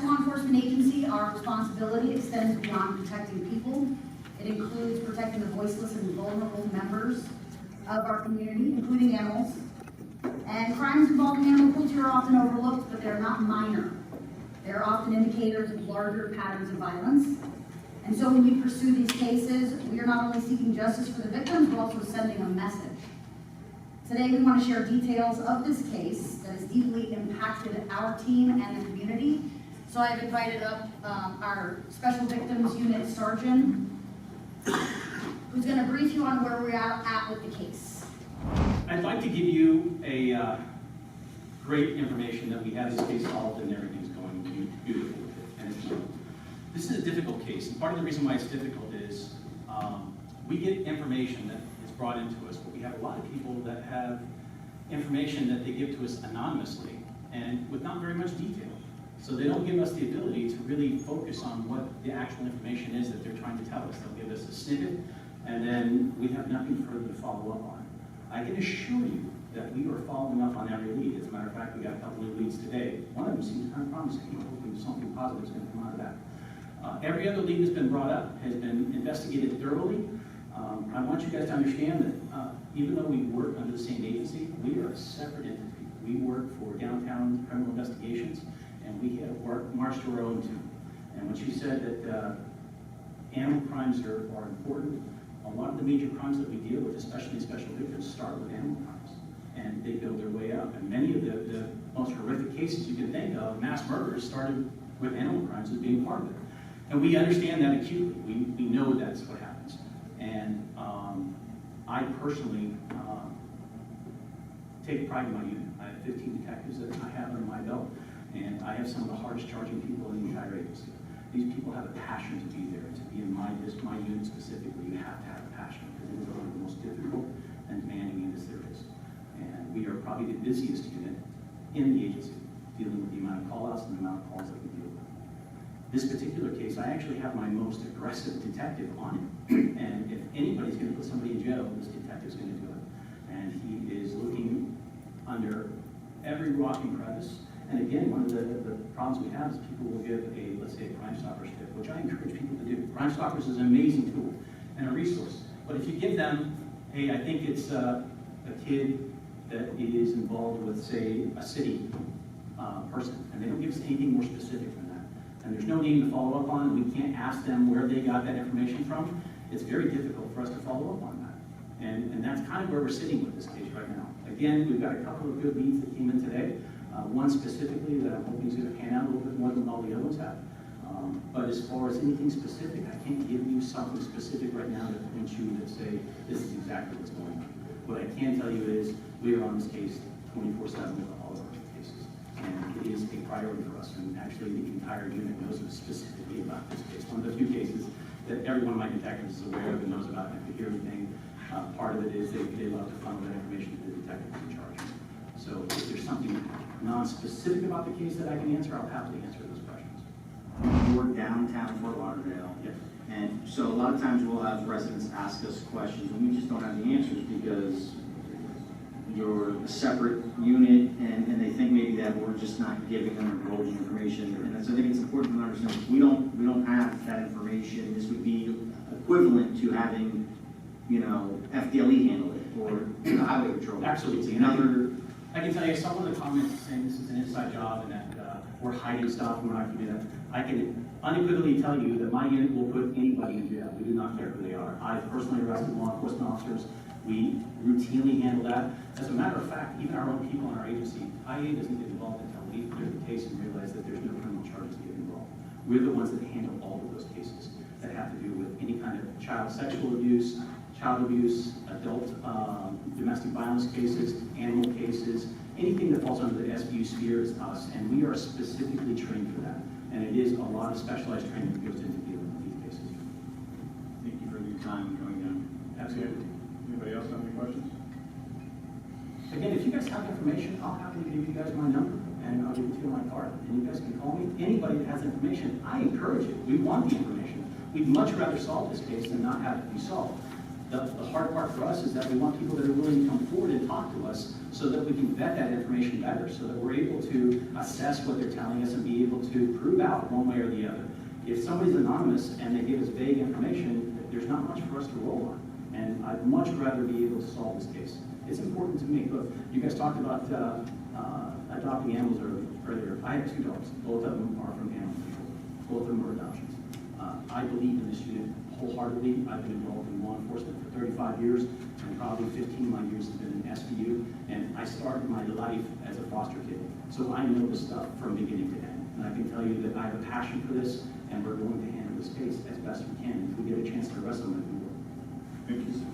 law enforcement agency, our responsibility extends beyond protecting people. It includes protecting the voiceless and vulnerable members of our community, including animals. And crimes involving animal cruelty are often overlooked, but they're not minor. They're often indicators of larger patterns of violence. And so when we pursue these cases, we are not only seeking justice for the victims, but also sending a message. Today, we want to share details of this case that has deeply impacted our team and the community. So I've invited up our Special Victims Unit Sergeant, who's going to brief you on where we're at with the case. I'd like to give you a great information that we have this case solved and everything's going beautiful with it. And it's, this is a difficult case, and part of the reason why it's difficult is we get information that is brought into us, but we have a lot of people that have information that they give to us anonymously and with not very much detail. So they don't give us the ability to really focus on what the actual information is that they're trying to tell us. They'll give us a snippet, and then we have nothing further to follow up on. I can assure you that we are following up on every lead. As a matter of fact, we got a couple of leads today. One of them seems kind of promising. We're hoping something positive is going to come out of that. Every other lead that's been brought up has been investigated thoroughly. I want you guys to understand that even though we work under the same agency, we are a separate entity. We work for downtown criminal investigations, and we have marched to our own tune. And when she said that animal crimes are important, a lot of the major crimes that we deal with, especially special victims, start with animal crimes. And they build their way up. And many of the most horrific cases you can think of, mass murders, started with animal crimes as being part of it. And we understand that acutely. We know that's what happens. And I personally take pride in my unit. I have 15 detectives that I have under my belt, and I have some of the hardest charging people in the entire agency. These people have a passion to be there, to be in my unit specifically. You have to have a passion, because it is one of the most difficult and demanding units there is. And we are probably the busiest unit in the agency, dealing with the amount of call-outs and the amount of calls that we deal with. This particular case, I actually have my most aggressive detective on it. And if anybody's going to put somebody in jail, this detective's going to do it. And he is looking under every rock and crevice. And again, one of the problems we have is people will give let's say a Crimestoppers tip, which I encourage people to do. Crimestoppers is an amazing tool and a resource. But if you give them, hey, I think it's a kid that is involved with, say, a city person, and they don't give us anything more specific than that, and there's no name to follow up on, and we can't ask them where they got that information from, it's very difficult for us to follow up on that. And that's kind of where we're sitting with this case right now. Again, we've got a couple of good leads that came in today. One specifically that I'm hoping is going to pan out a little bit more than all the other ones have. But as far as anything specific, I can't give you something specific right now that points you to say, this is exactly what's going on. What I can tell you is, we are on this case 24/7 with all of our cases. And it is a priority for us. And actually, the entire unit knows specifically about this case. One of the few cases that every one of my detectives is aware of and knows about. And if you hear anything, part of it is they love to funnel that information to the detectives in charge. So if there's something non-specific about the case that I can answer, I'll happily answer those questions. We're downtown Fort Lauderdale. Yes. And so a lot of times we'll have residents ask us questions and we just don't have the answers because you're a separate unit and they think maybe that we're just not giving them or divulging information. And so I think it's important to understand we don't have that information. This would be equivalent to having, FDLE handle it or the Highway Patrol. Absolutely. I can tell you, someone in the comments saying this is an inside job and that we're hiding stuff and we're not going to do that. I can unequivocally tell you that my unit will put anybody in jail. We do not care who they are. I've personally arrested law enforcement officers. We routinely handle that. As a matter of fact, even our own people in our agency, IA doesn't get involved until we clear the case and realize that there's no criminal charges to get involved. We're the ones that handle all of those cases that have to do with any kind of child sexual abuse, adult domestic violence cases, animal cases, anything that falls under the SBU sphere is us, and we are specifically trained for that. And it is a lot of specialized training that goes into dealing with these cases. Thank you for your time coming down. Absolutely. Anybody else have any questions? Again, if you guys have information, I'll happily give you guys my number, and I'll give it to you on my card. And you guys can call me. Anybody that has information, I encourage it. We want the information. We'd much rather solve this case than not have it be solved. The hard part for us is that we want people that are willing to come forward and talk to us so that we can vet that information better, so that we're able to assess what they're telling us and be able to prove out one way or the other. If somebody's anonymous and they give us vague information, there's not much for us to roll on. And I'd much rather be able to solve this case. It's important to me. Look, you guys talked about adopting animals earlier. I have 2 dogs. Both of them are from animal control. Both of them are adoptions. I believe in this unit wholeheartedly. I've been involved in law enforcement for 35 years, and probably 15 of my years has been in SVU. And I started my life as a foster kid. So I know this stuff from beginning to end. And I can tell you that I have a passion for this, and we're going to handle this case as best we can. If we get a chance to arrest them, we will. Thank you, sir.